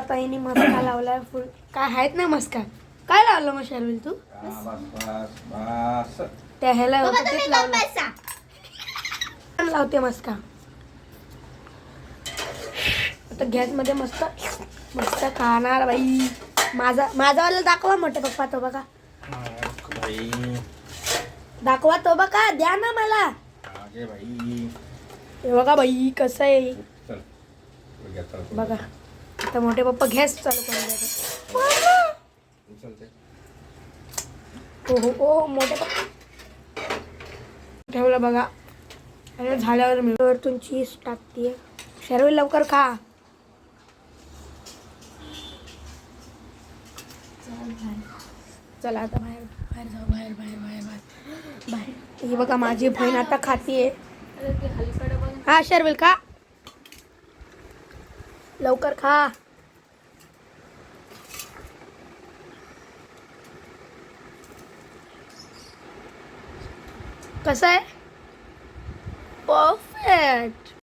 ताईने मस्का लावलाय फुल. काय आहेत ना मस्का? काय लावलं मग शर्विल तू? त्या ह्याला तेच लावलं. लावते मस्का. आता गॅस मध्ये मस्त मस्त खाणार बाई. माझावाला दाखवा मोठे पप्पा तो बघा. दाखवा तो बघा, द्या ना मला. हे बघा बाई कसं आहे बघा. आता मोठे पप्पा गॅस चालू करून द्यायचं. हो मोठे पप्पा ठेवलं बघा. आणि झाल्यावर मी वरतून चीज टाकते. शर्विल लवकर खा. चला आता बाहेर बाहेर जाऊ. बाहेर बाहेर बाहेर बाहेर बाहेर. ही बघा माझी बहीण आता खातीये. हा शर्विल खा लवकर खा. कसं आहे? परफेक्ट.